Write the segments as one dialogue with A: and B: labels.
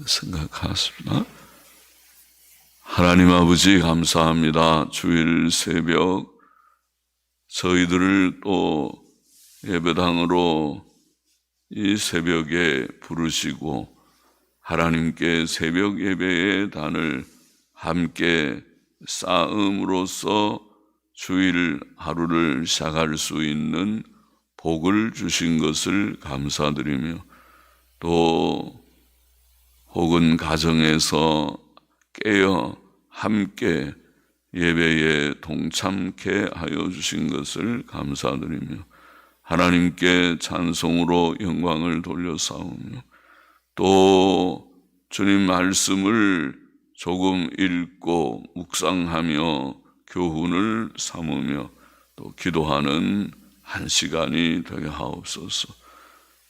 A: 생각하십니다. 하나님 아버지 감사합니다. 주일 새벽 저희들을 또 예배당으로 이 새벽에 부르시고 하나님께 새벽 예배의 단을 함께 쌓음으로써 주일 하루를 시작할 수 있는 복을 주신 것을 감사드리며 또 혹은 가정에서 깨어 함께 예배에 동참케 하여 주신 것을 감사드리며 하나님께 찬송으로 영광을 돌려싸우며 또 주님 말씀을 조금 읽고 묵상하며 교훈을 삼으며 또 기도하는 한 시간이 되게 하옵소서.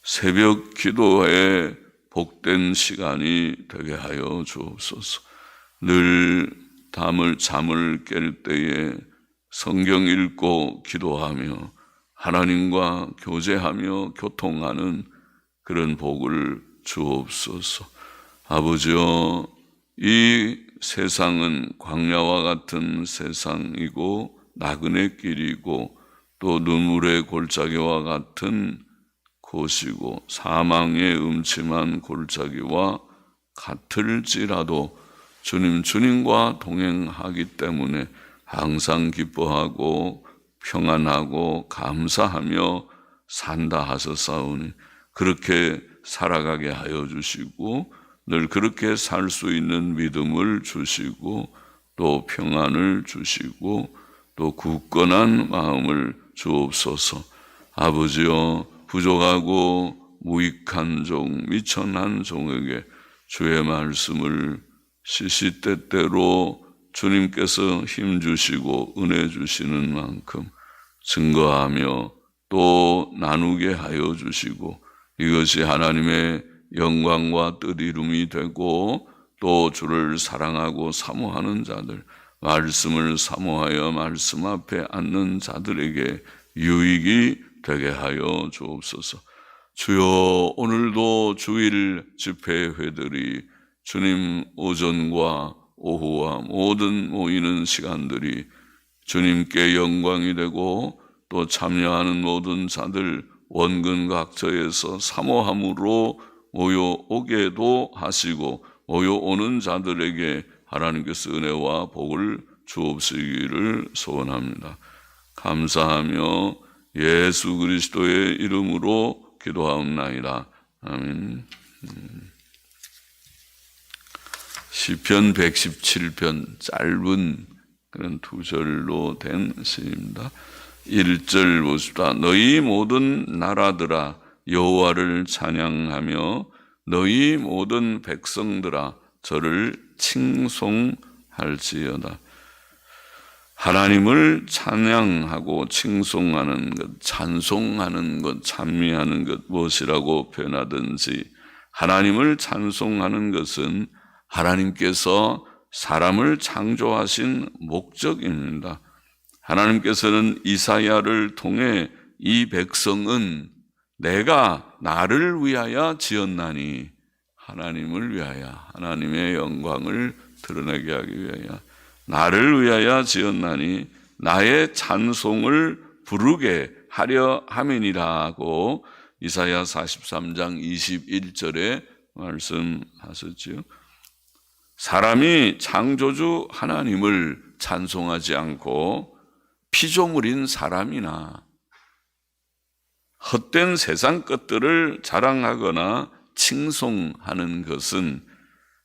A: 새벽 기도에 복된 시간이 되게 하여 주옵소서. 늘 잠을 깰 때에 성경 읽고 기도하며 하나님과 교제하며 교통하는 그런 복을 주옵소서. 아버지여, 이 세상은 광야와 같은 세상이고 나그네 길이고 또 눈물의 골짜기와 같은 곳이고 사망의 음침한 골짜기와 같을지라도 주님과 동행하기 때문에 항상 기뻐하고 평안하고 감사하며 산다 하셨사오니 그렇게 살아가게 하여 주시고 늘 그렇게 살 수 있는 믿음을 주시고 또 평안을 주시고 또 굳건한 마음을 주옵소서. 아버지여, 부족하고 무익한 종, 미천한 종에게 주의 말씀을 시시때때로 주님께서 힘주시고 은혜 주시는 만큼 증거하며 또 나누게 하여 주시고 이것이 하나님의 영광과 뜻이름이 되고 또 주를 사랑하고 사모하는 자들, 말씀을 사모하여 말씀 앞에 앉는 자들에게 유익이 되게 하여 주옵소서. 주여, 오늘도 주일 집회회들이 주님 오전과 오후와 모든 모이는 시간들이 주님께 영광이 되고 또 참여하는 모든 자들 원근 각처에서 사모함으로 모여오게도 하시고 모여오는 자들에게 하나님께서 은혜와 복을 주옵시기를 소원합니다. 감사하며 예수 그리스도의 이름으로 기도하옵나이다. 아멘. 시편 117편 짧은 그런 두 절로 된 시입니다. 1절 보십시다. 너희 모든 나라들아 여호와를 찬양하며 너희 모든 백성들아 저를 칭송할지어다. 하나님을 찬양하고 칭송하는 것, 찬송하는 것, 찬미하는 것 무엇이라고 표현하든지 하나님을 찬송하는 것은 하나님께서 사람을 창조하신 목적입니다. 하나님께서는 이사야를 통해 이 백성은 내가 나를 위하여 지었나니 하나님을 위하여 하나님의 영광을 드러내게 하기 위하여 나를 위하여 지었나니 나의 찬송을 부르게 하려 함이니라고 이사야 43장 21절에 말씀하셨지요. 사람이 창조주 하나님을 찬송하지 않고 피조물인 사람이나 헛된 세상 것들을 자랑하거나 칭송하는 것은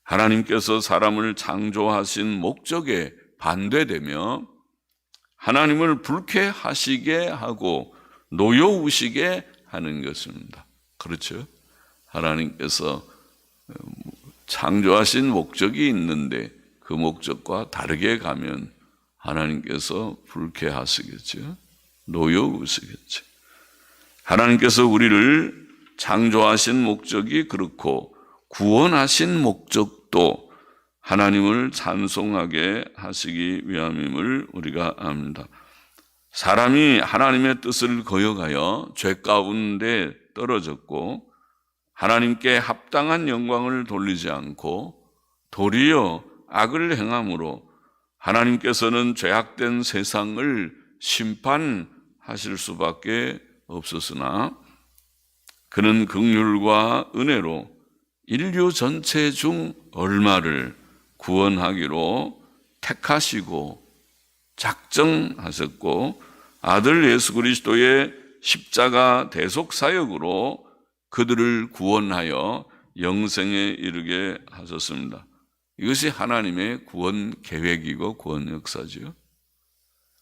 A: 하나님께서 사람을 창조하신 목적에 반대되며 하나님을 불쾌하시게 하고 노여우시게 하는 것입니다. 그렇죠? 하나님께서 창조하신 목적이 있는데 그 목적과 다르게 가면 하나님께서 불쾌하시겠죠. 노여우시겠죠. 하나님께서 우리를 창조하신 목적이 그렇고 구원하신 목적도 하나님을 찬송하게 하시기 위함임을 우리가 압니다. 사람이 하나님의 뜻을 거역하여 죄 가운데 떨어졌고 하나님께 합당한 영광을 돌리지 않고 도리어 악을 행함으로 하나님께서는 죄악된 세상을 심판하실 수밖에 없었으나 그는 긍휼과 은혜로 인류 전체 중 얼마를 구원하기로 택하시고 작정하셨고 아들 예수 그리스도의 십자가 대속 사역으로 그들을 구원하여 영생에 이르게 하셨습니다. 이것이 하나님의 구원 계획이고 구원 역사지요.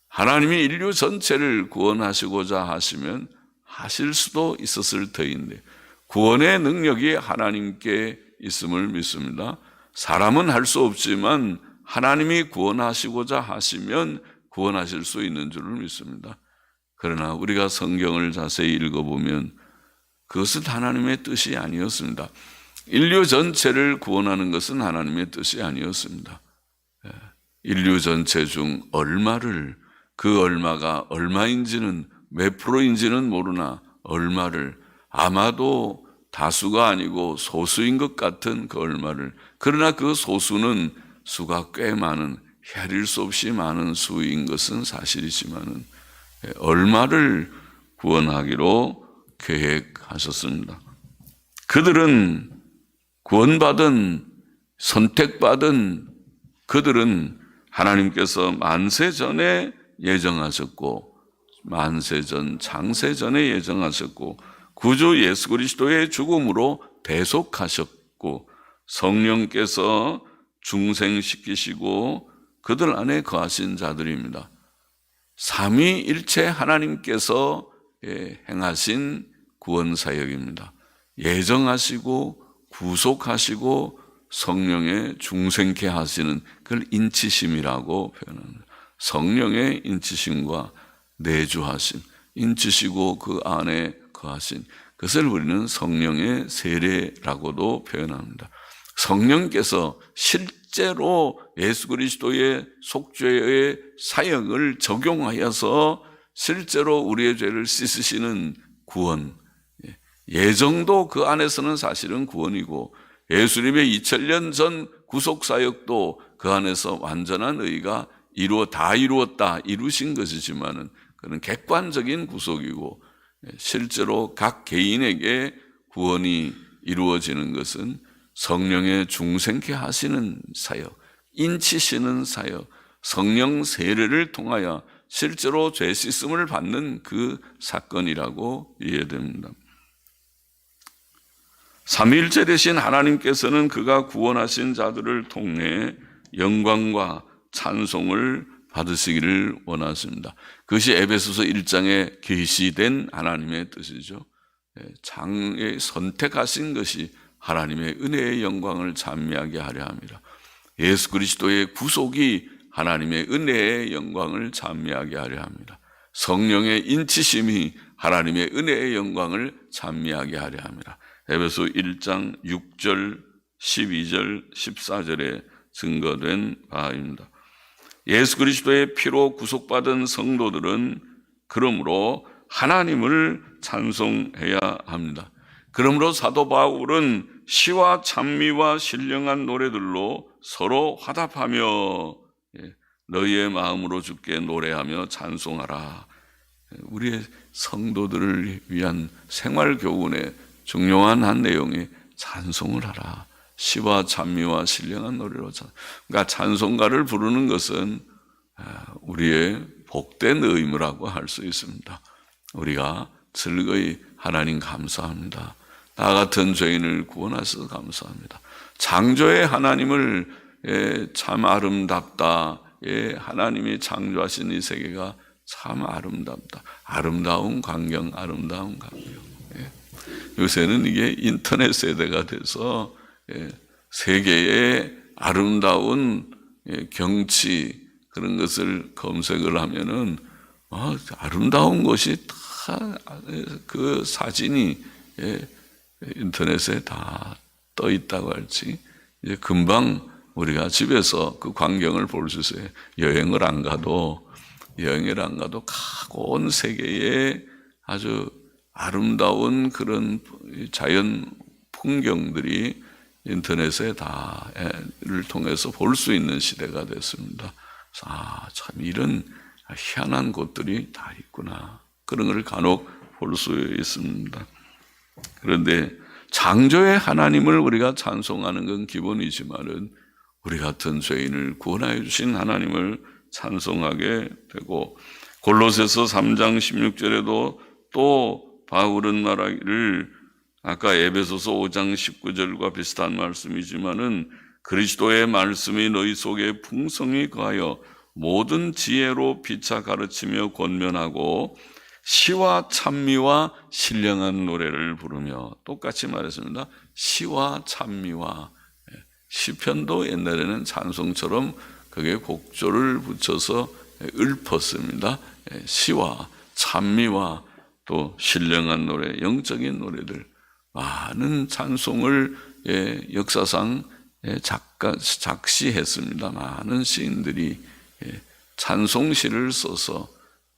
A: 하나님이 인류 전체를 구원하시고자 하시면 하실 수도 있었을 터인데 구원의 능력이 하나님께 있음을 믿습니다. 사람은 할 수 없지만 하나님이 구원하시고자 하시면 구원하실 수 있는 줄을 믿습니다. 그러나 우리가 성경을 자세히 읽어보면 그것은 하나님의 뜻이 아니었습니다. 인류 전체를 구원하는 것은 하나님의 뜻이 아니었습니다. 인류 전체 중 얼마를, 그 얼마가 얼마인지는 몇 프로인지는 모르나 얼마를, 아마도 다수가 아니고 소수인 것 같은 그 얼마를, 그러나 그 소수는 수가 꽤 많은, 헤아릴 수 없이 많은 수인 것은 사실이지만은 얼마를 구원하기로 계획하셨습니다. 그들은 구원받은, 선택받은 그들은 하나님께서 만세 전에 예정하셨고, 만세 전, 장세 전에 예정하셨고, 구주 예수 그리스도의 죽음으로 대속하셨고, 성령께서 중생시키시고 그들 안에 거하신 자들입니다. 삼위일체 하나님께서 행하신 구원사역입니다. 예정하시고 구속하시고 성령의 중생케 하시는, 그걸 인치심이라고 표현합니다. 성령의 인치심과 내주하심, 인치시고 그 안에 거하신, 그것을 우리는 성령의 세례라고도 표현합니다. 성령께서 실제로 예수 그리스도의 속죄의 사역을 적용하여서 실제로 우리의 죄를 씻으시는 구원, 예정도 그 안에서는 사실은 구원이고, 예수님의 2000년 전 구속사역도 그 안에서 완전한 의가 다 이루었다, 이루신 것이지만은 그는 객관적인 구속이고, 실제로 각 개인에게 구원이 이루어지는 것은 성령의 중생케 하시는 사역, 인치시는 사역, 성령 세례를 통하여 실제로 죄 씻음을 받는 그 사건이라고 이해됩니다. 삼위일체 되신 하나님께서는 그가 구원하신 자들을 통해 영광과 찬송을 받으시기를 원하십니다. 그것이 에베소서 1장에 계시된 하나님의 뜻이죠. 장에 선택하신 것이 하나님의 은혜의 영광을 찬미하게 하려 합니다. 예수 그리스도의 구속이 하나님의 은혜의 영광을 찬미하게 하려 합니다. 성령의 인치심이 하나님의 은혜의 영광을 찬미하게 하려 합니다. 에베소 1장 6절, 12절, 14절에 증거된 바입니다. 예수 그리스도의 피로 구속받은 성도들은 그러므로 하나님을 찬송해야 합니다. 그러므로 사도 바울은 시와 찬미와 신령한 노래들로 서로 화답하며 너희의 마음으로 주께 노래하며 찬송하라. 우리의 성도들을 위한 생활교훈의 중요한 한 내용이 찬송을 하라. 시와 찬미와 신령한 노래로 그러니까 찬송가를 부르는 것은 우리의 복된 의무라고 할 수 있습니다. 우리가 즐거이 하나님 감사합니다. 나 같은 죄인을 구원하셔서 감사합니다. 창조의 하나님을 참 아름답다. 하나님이 창조하신 이 세계가 참 아름답다. 아름다운 광경, 아름다운 광경. 요새는 이게 인터넷 세대가 돼서 세계의 아름다운 경치 그런 것을 검색을 하면은 아름다운 것이 다 그 사진이 인터넷에 다 떠 있다고 할지 이제 금방 우리가 집에서 그 광경을 볼 수 있어요. 여행을 안 가도 각 온 세계에 아주 아름다운 그런 자연 풍경들이 인터넷에 다를 통해서 볼 수 있는 시대가 됐습니다. 참 이런 희한한 곳들이 다 있구나. 그런 걸 간혹 볼 수 있습니다. 그런데 창조의 하나님을 우리가 찬송하는 건 기본이지만은 우리 같은 죄인을 구원하여 주신 하나님을 찬송하게 되고, 골로새서 3장 16절에도 또 바울은 말하기를, 아까 에베소서 5장 19절과 비슷한 말씀이지만은 그리스도의 말씀이 너희 속에 풍성히 거하여 모든 지혜로 피차 가르치며 권면하고 시와 찬미와 신령한 노래를 부르며, 똑같이 말했습니다. 시와 찬미와, 시편도 옛날에는 찬송처럼 그게 곡조를 붙여서 읊었습니다. 시와 찬미와 또 신령한 노래, 영적인 노래들, 많은 찬송을 역사상 작시했습니다. 많은 시인들이 찬송시를 써서,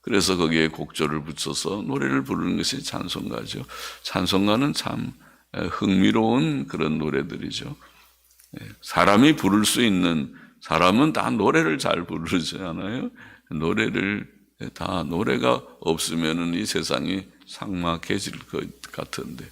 A: 그래서 거기에 곡조를 붙여서 노래를 부르는 것이 찬송가죠. 찬송가는 참 흥미로운 그런 노래들이죠. 사람이 부를 수 있는, 사람은 다 노래를 잘 부르지 않아요? 노래가 없으면 이 세상이 삭막해질 것 같은데,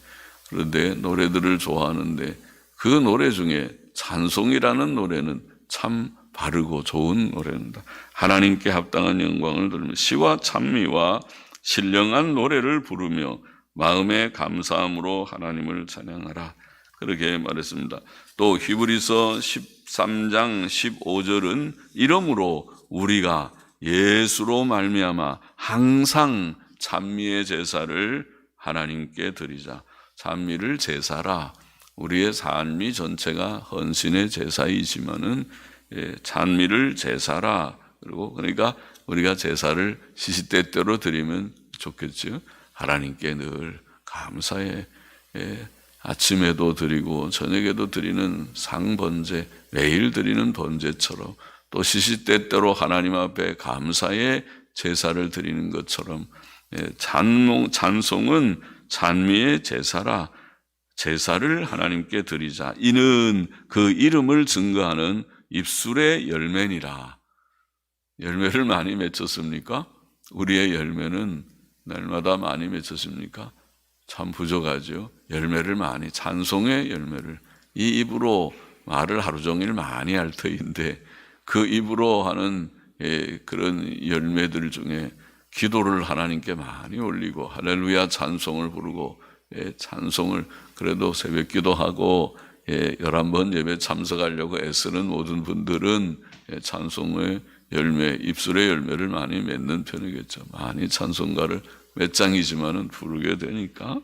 A: 그런데 노래들을 좋아하는데 그 노래 중에 찬송이라는 노래는 참 바르고 좋은 노래입니다. 하나님께 합당한 영광을 돌리며 시와 찬미와 신령한 노래를 부르며 마음의 감사함으로 하나님을 찬양하라, 그렇게 말했습니다. 또 히브리서 13장 15절은 이러므로 우리가 예수로 말미암아 항상 찬미의 제사를 하나님께 드리자. 찬미를 제사라. 우리의 삶이 전체가 헌신의 제사이지만은 찬미를 제사라. 그리고 그러니까 우리가 제사를 시시때때로 드리면 좋겠죠. 하나님께 늘 감사해. 아침에도 드리고 저녁에도 드리는 상번제, 매일 드리는 번제처럼, 또 시시때때로 하나님 앞에 감사의 제사를 드리는 것처럼 찬송은 찬미의 제사라. 제사를 하나님께 드리자. 이는 그 이름을 증거하는 입술의 열매니라. 열매를 많이 맺혔습니까? 우리의 열매는 날마다 많이 맺혔습니까? 참 부족하죠. 열매를 많이, 찬송의 열매를, 이 입으로 말을 하루 종일 많이 할 터인데 그 입으로 하는 그런 열매들 중에 기도를 하나님께 많이 올리고 할렐루야 찬송을 부르고, 찬송을 그래도 새벽 기도하고 11번 예배 참석하려고 애쓰는 모든 분들은 찬송의 열매, 입술의 열매를 많이 맺는 편이겠죠. 많이 찬송가를 몇 장이지만은 부르게 되니까.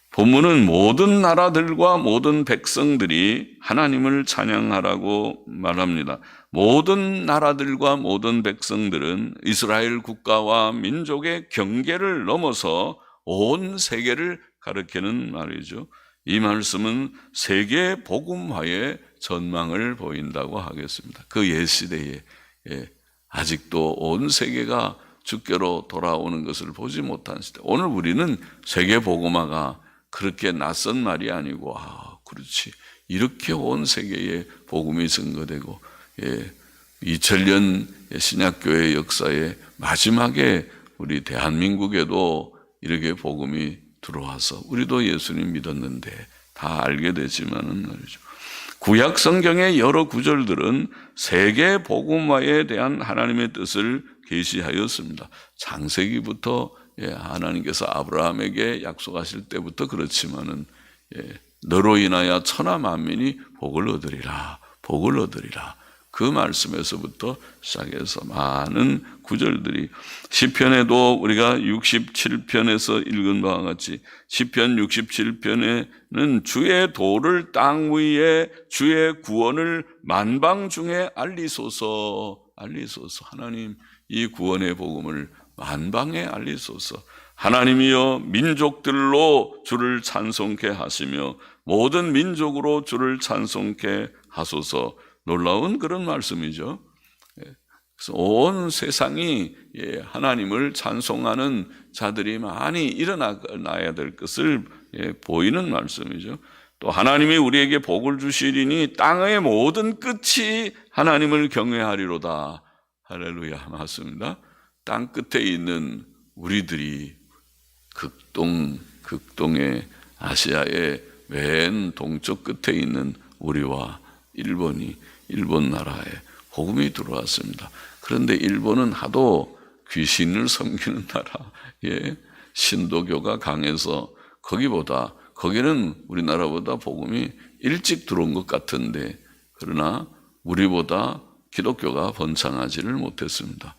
A: 본문은 모든 나라들과 모든 백성들이 하나님을 찬양하라고 말합니다. 모든 나라들과 모든 백성들은 이스라엘 국가와 민족의 경계를 넘어서 온 세계를 가리키는 말이죠. 이 말씀은 세계 복음화의 전망을 보인다고 하겠습니다. 그 옛시대에 아직도 온 세계가 주께로 돌아오는 것을 보지 못한 시대. 오늘 우리는 세계 복음화가 그렇게 낯선 말이 아니고, 그렇지, 이렇게 온 세계에 복음이 증거되고 2000년 신약교회 역사의 마지막에 우리 대한민국에도 이렇게 복음이 들어와서 우리도 예수님 믿었는데 다 알게 되지만은 말이죠. 구약 성경의 여러 구절들은 세계 복음화에 대한 하나님의 뜻을 계시하였습니다. 창세기부터 하나님께서 아브라함에게 약속하실 때부터 그렇지만은 너로 인하여 천하 만민이 복을 얻으리라, 복을 얻으리라. 그 말씀에서부터 시작해서 많은 구절들이, 시편에도 우리가 67편에서 읽은 바와 같이 시편 67편에는 주의 도를 땅 위에, 주의 구원을 만방 중에 알리소서, 알리소서. 하나님 이 구원의 복음을 만방에 알리소서. 하나님이여 민족들로 주를 찬송케 하시며 모든 민족으로 주를 찬송케 하소서. 놀라운 그런 말씀이죠. 그래서 온 세상이 하나님을 찬송하는 자들이 많이 일어나야 될 것을 보이는 말씀이죠. 또 하나님이 우리에게 복을 주시리니 땅의 모든 끝이 하나님을 경외하리로다. 할렐루야. 맞습니다. 땅 끝에 있는 우리들이 극동의 아시아의 맨 동쪽 끝에 있는 우리와 일본 나라에 복음이 들어왔습니다. 그런데 일본은 하도 귀신을 섬기는 나라에 신도교가 강해서 거기는 우리나라보다 복음이 일찍 들어온 것 같은데, 그러나 우리보다 기독교가 번창하지를 못했습니다.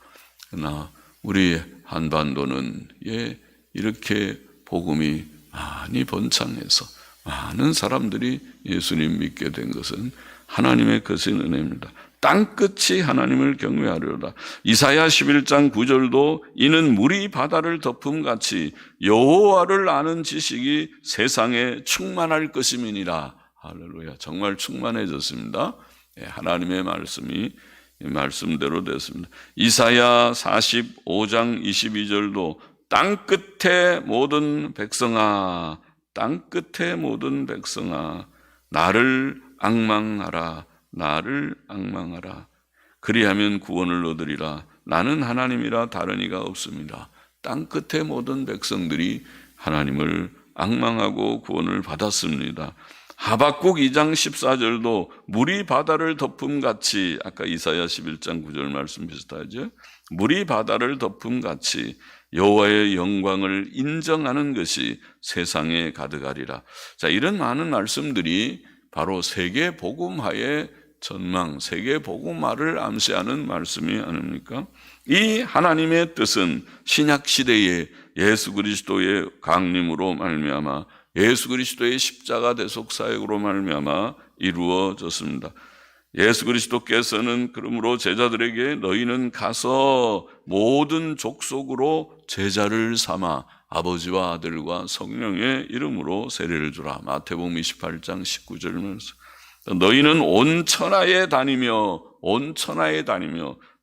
A: 그러나 우리 한반도는 이렇게 복음이 많이 번창해서 많은 사람들이 예수님 믿게 된 것은 하나님의 거신 은혜입니다. 땅끝이 하나님을 경외하리로다. 이사야 11장 9절도 이는 물이 바다를 덮음같이 여호와를 아는 지식이 세상에 충만할 것임이니라. 할렐루야. 정말 충만해졌습니다. 하나님의 말씀이 말씀대로 됐습니다. 이사야 45장 22절도 땅끝의 모든 백성아, 땅끝의 모든 백성아, 나를 앙망하라. 그리하면 구원을 얻으리라. 나는 하나님이라 다른 이가 없습니다. 땅끝의 모든 백성들이 하나님을 앙망하고 구원을 받았습니다. 하박국 2장 14절도 물이 바다를 덮음같이, 아까 이사야 11장 9절 말씀 비슷하죠. 물이 바다를 덮음같이 여호와의 영광을 인정하는 것이 세상에 가득하리라. 자, 이런 많은 말씀들이 바로 세계 복음화의 전망, 세계 복음화를 암시하는 말씀이 아닙니까? 이 하나님의 뜻은 신약 시대에 예수 그리스도의 강림으로 말미암아, 예수 그리스도의 십자가 대속 사역으로 말미암아 이루어졌습니다. 예수 그리스도께서는 그러므로 제자들에게 너희는 가서 모든 족속으로 제자를 삼아 아버지와 아들과 성령의 이름으로 세례를 주라. 마태복음 28장 19절 말씀. 너희는 온 천하에 다니며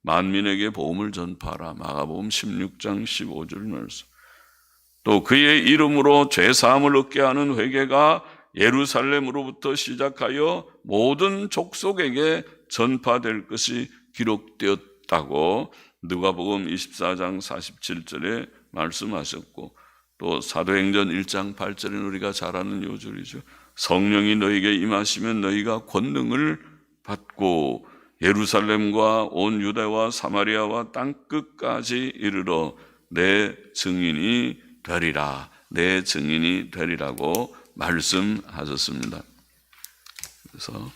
A: 만민에게 복음을 전파하라. 마가복음 16장 15절 말씀. 또 그의 이름으로 죄사함을 얻게 하는 회개가 예루살렘으로부터 시작하여 모든 족속에게 전파될 것이 기록되었다고 누가복음 24장 47절에 말씀하셨고, 또 사도행전 1장 8절은 우리가 잘 아는 요절이죠. 성령이 너에게 임하시면 너희가 권능을 받고 예루살렘과 온 유대와 사마리아와 땅끝까지 이르러 내 증인이 되리라고 말씀하셨습니다. 그래서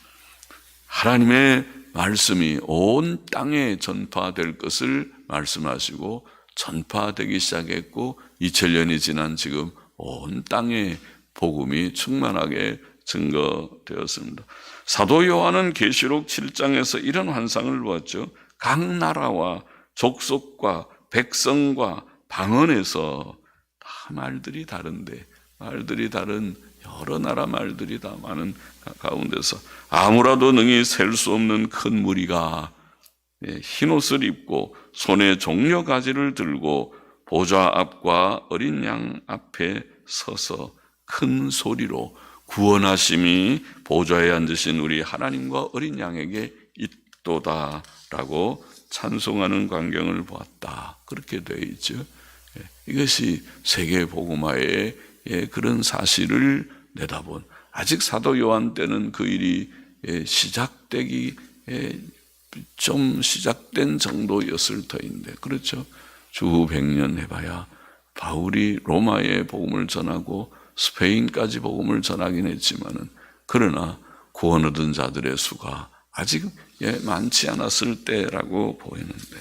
A: 하나님의 말씀이 온 땅에 전파될 것을 말씀하시고 전파되기 시작했고 2000년이 지난 지금 온 땅에 복음이 충만하게 증거되었습니다. 사도 요한은 계시록 7장에서 이런 환상을 보았죠. 각 나라와 족속과 백성과 방언에서 다 말들이 다른데, 말들이 다른 여러 나라 말들이 다 많은 가운데서 아무라도 능히 셀 수 없는 큰 무리가 흰옷을 입고 손에 종려 가지를 들고 보좌 앞과 어린 양 앞에 서서 큰 소리로 구원하심이 보좌에 앉으신 우리 하나님과 어린 양에게 있도다라고 찬송하는 광경을 보았다. 그렇게 되어 있죠. 이것이 세계 복음화의 그런 사실을 내다본, 아직 사도 요한 때는 그 일이 좀 시작된 정도였을 터인데, 그렇죠. 주 100년 해봐야 바울이 로마에 복음을 전하고 스페인까지 복음을 전하긴 했지만은, 그러나 구원 얻은 자들의 수가 아직 많지 않았을 때라고 보이는데,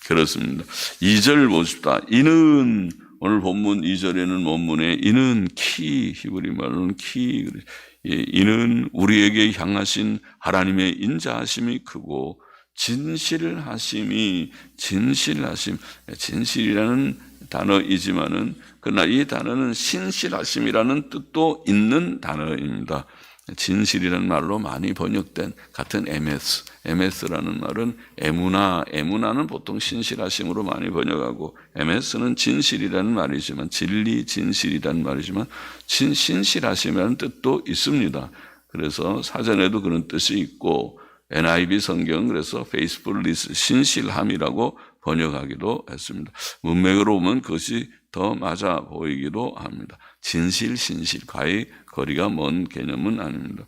A: 그렇습니다. 2절 보십시다. 이는, 오늘 본문 2절에는 원문에 이는 히브리 말로는 이는 우리에게 향하신 하나님의 인자하심이 크고 진실이라는 단어이지만은, 그러나 이 단어는 신실하심이라는 뜻도 있는 단어입니다. 진실이라는 말로 많이 번역된 같은 MS라는 말은 에무나는 보통 신실하심으로 많이 번역하고 MS는 진실이라는 말이지만 진리, 진실이라는 말이지만 신실하심이라는 뜻도 있습니다. 그래서 사전에도 그런 뜻이 있고 NIV 성경은 그래서 faithfulness, 신실함이라고 번역하기도 했습니다. 문맥으로 보면 그것이 더 맞아 보이기도 합니다. 진실, 과히 거리가 먼 개념은 아닙니다.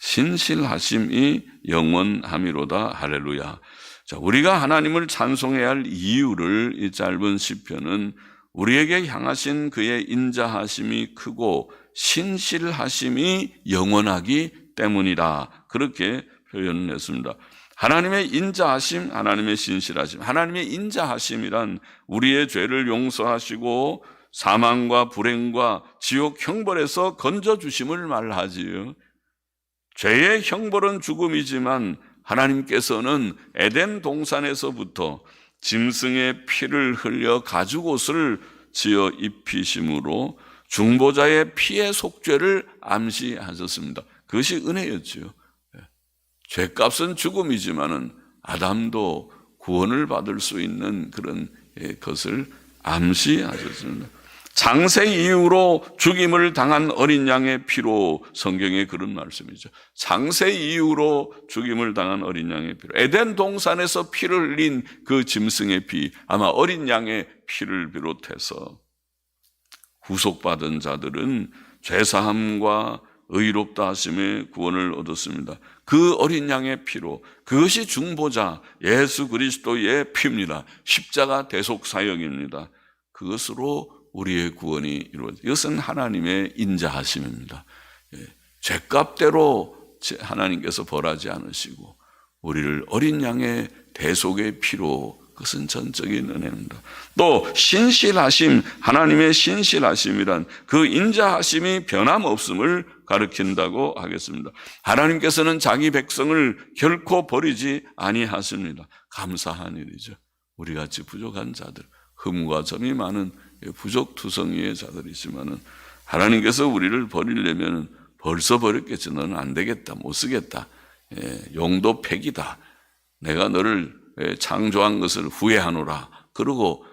A: 신실하심이 영원함이로다. 할렐루야. 자, 우리가 하나님을 찬송해야 할 이유를 이 짧은 시편은 우리에게 향하신 그의 인자하심이 크고 신실하심이 영원하기 때문이다. 그렇게 표현을 했습니다. 하나님의 인자하심, 하나님의 신실하심. 하나님의 인자하심이란 우리의 죄를 용서하시고 사망과 불행과 지옥 형벌에서 건져주심을 말하지요. 죄의 형벌은 죽음이지만 하나님께서는 에덴 동산에서부터 짐승의 피를 흘려 가죽옷을 지어 입히심으로 중보자의 피의 속죄를 암시하셨습니다. 그것이 은혜였지요. 죄값은 죽음이지만은 아담도 구원을 받을 수 있는 그런 것을 암시하셨습니다. 장세 이후로 죽임을 당한 어린 양의 피로, 성경에 그런 말씀이죠. 장세 이후로 죽임을 당한 어린 양의 피로, 에덴 동산에서 피를 흘린 그 짐승의 피, 아마 어린 양의 피를 비롯해서 구속받은 자들은 죄사함과 의롭다 하심의 구원을 얻었습니다. 그 어린 양의 피로, 그것이 중보자 예수 그리스도의 피입니다. 십자가 대속 사역입니다. 그것으로 우리의 구원이 이루어집니다. 이것은 하나님의 인자하심입니다. 죄값대로 하나님께서 벌하지 않으시고 우리를 어린 양의 대속의 피로, 그것은 전적인 은혜입니다. 또 신실하심, 하나님의 신실하심이란 그 인자하심이 변함없음을 가르친다고 하겠습니다. 하나님께서는 자기 백성을 결코 버리지 아니하십니다. 감사한 일이죠. 우리같이 부족한 자들, 흠과 점이 많은 부족투성이의 자들이지만은 하나님께서 우리를 버리려면 벌써 버렸겠지. 너는 안 되겠다, 못 쓰겠다, 용도 폐기다, 내가 너를 창조한 것을 후회하노라, 그러고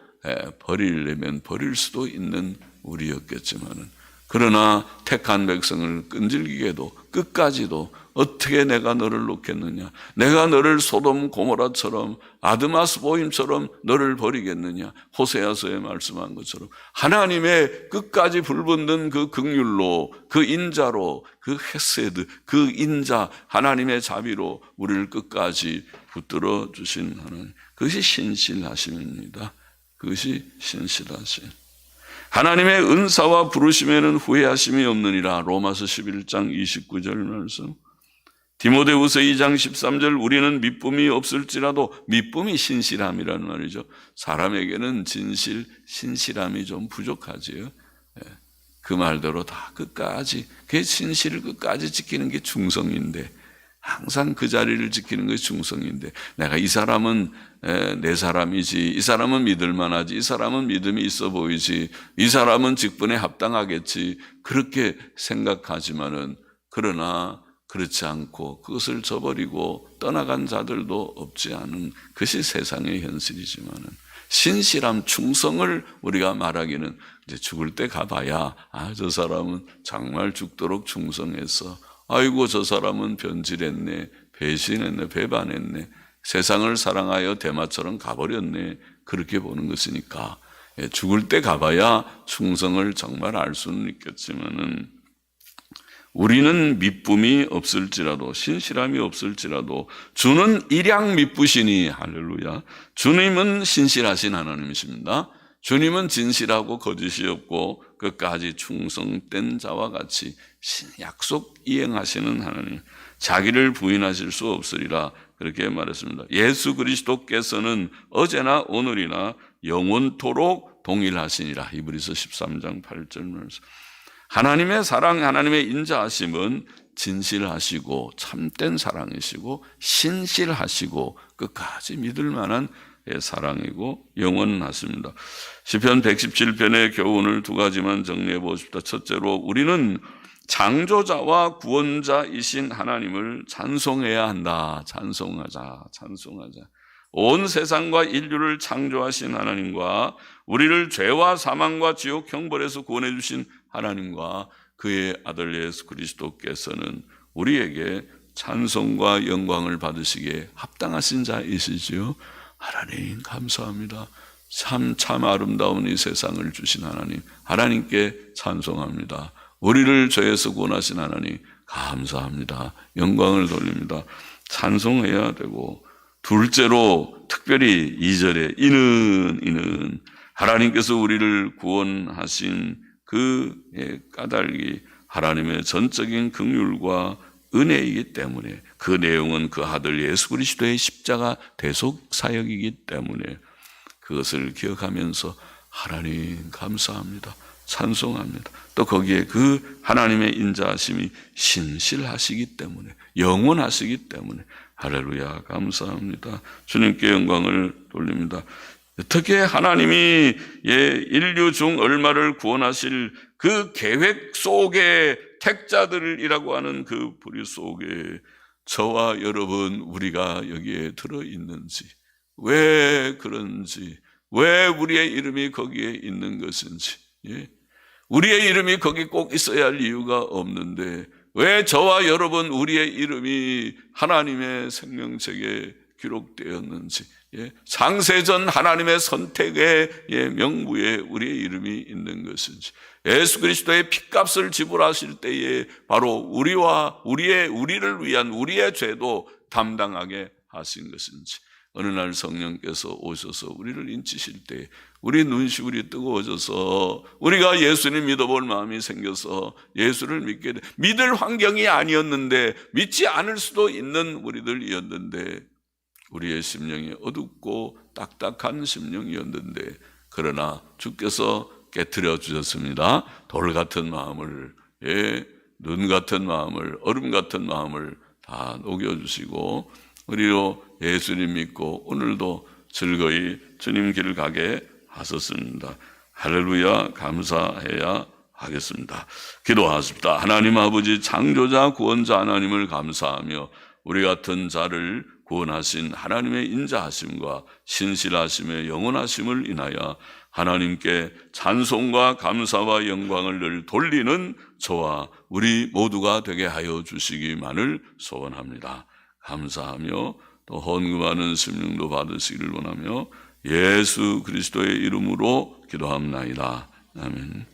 A: 버리려면 버릴 수도 있는 우리였겠지만은, 그러나 택한 백성을 끈질기게도 끝까지도 어떻게 내가 너를 놓겠느냐, 내가 너를 소돔 고모라처럼 아드마스 보임처럼 너를 버리겠느냐, 호세아서에 말씀한 것처럼 하나님의 끝까지 불붙는 그 긍휼로, 그 인자로, 그 헤세드, 그 인자, 하나님의 자비로 우리를 끝까지 붙들어 주신 하나님, 그것이 신실하심입니다. 그것이 신실하심. 하나님의 은사와 부르심에는 후회하심이 없느니라. 로마서 11장 29절 말씀. 디모데후서 2장 13절, 우리는 미쁨이 없을지라도, 미쁨이 신실함이라는 말이죠. 사람에게는 신실함이 좀 부족하지요. 그 말대로 다 끝까지, 그 신실을 끝까지 지키는 게 충성인데, 항상 그 자리를 지키는 것이 충성인데, 내가 이 사람은 내 사람이지, 이 사람은 믿을만하지, 이 사람은 믿음이 있어 보이지, 이 사람은 직분에 합당하겠지, 그렇게 생각하지만은, 그러나 그렇지 않고 그것을 저버리고 떠나간 자들도 없지 않은 것이 세상의 현실이지만은, 신실함, 충성을 우리가 말하기는 이제 죽을 때 가봐야, 저 사람은 정말 죽도록 충성했어, 아이고 저 사람은 변질했네, 배신했네, 배반했네, 세상을 사랑하여 대마처럼 가버렸네, 그렇게 보는 것이니까 죽을 때 가봐야 충성을 정말 알 수는 있겠지만은, 우리는 미쁨이 없을지라도, 신실함이 없을지라도 주는 일양 미쁘시니, 할렐루야, 주님은 신실하신 하나님이십니다. 주님은 진실하고 거짓이 없고 끝까지 충성된 자와 같이 약속 이행하시는 하나님, 자기를 부인하실 수 없으리라, 그렇게 말했습니다. 예수 그리스도께서는 어제나 오늘이나 영원토록 동일하시니라. 히브리서 13장 8절 말씀. 하나님의 사랑, 하나님의 인자하심은 진실하시고 참된 사랑이시고 신실하시고 끝까지 믿을 만한 사랑이고 영원하십니다. 시편 117편의 교훈을 두 가지만 정리해 보십시다. 첫째로, 우리는 창조자와 구원자이신 하나님을 찬송해야 한다. 찬송하자. 온 세상과 인류를 창조하신 하나님과 우리를 죄와 사망과 지옥 형벌에서 구원해 주신 하나님과 그의 아들 예수 그리스도께서는 우리에게 찬송과 영광을 받으시기에 합당하신 자이시지요. 하나님 감사합니다. 참 아름다운 이 세상을 주신 하나님께 찬송합니다. 우리를 죄에서 구원하신 하나님 감사합니다. 영광을 돌립니다. 찬송해야 되고, 둘째로 특별히 2절에 이는 하나님께서 우리를 구원하신 그 까닭이 하나님의 전적인 긍휼과 은혜이기 때문에, 그 내용은 그 아들 예수 그리스도의 십자가 대속 사역이기 때문에 그것을 기억하면서 하나님 감사합니다. 찬송합니다. 또 거기에 그 하나님의 인자하심이 신실하시기 때문에, 영원하시기 때문에 할렐루야 감사합니다. 주님께 영광을 돌립니다. 어떻게 하나님이 인류 중 얼마를 구원하실 그 계획 속에 택자들이라고 하는 그 부류 속에 저와 여러분 우리가 여기에 들어있는지, 왜 그런지, 왜 우리의 이름이 거기에 있는 것인지, 우리의 이름이 거기 꼭 있어야 할 이유가 없는데 왜 저와 여러분 우리의 이름이 하나님의 생명책에 기록되었는지, 창세전 하나님의 선택의 명부에 우리의 이름이 있는 것인지, 예수 그리스도의 핏값을 지불하실 때에 바로 우리를 위한 우리의 죄도 담당하게 하신 것인지, 어느 날 성령께서 오셔서 우리를 인치실 때 우리 눈시울이 뜨거워져서 우리가 예수님 믿어볼 마음이 생겨서 예수를 믿게 돼. 믿을 환경이 아니었는데, 믿지 않을 수도 있는 우리들이었는데, 우리의 심령이 어둡고 딱딱한 심령이었는데, 그러나 주께서 깨트려 주셨습니다. 돌 같은 마음을, 눈 같은 마음을, 얼음 같은 마음을 다 녹여주시고 우리로 예수님 믿고 오늘도 즐거이 주님 길 가게 하셨습니다. 할렐루야 감사해야 하겠습니다. 기도하십니다. 하나님 아버지 창조자 구원자 하나님을 감사하며 우리 같은 자를 구원하신 하나님의 인자하심과 신실하심의 영원하심을 인하여 하나님께 찬송과 감사와 영광을 늘 돌리는 저와 우리 모두가 되게 하여 주시기만을 소원합니다. 감사하며 또 헌금하는 심령도 받으시기를 원하며 예수 그리스도의 이름으로 기도합나이다. 아멘.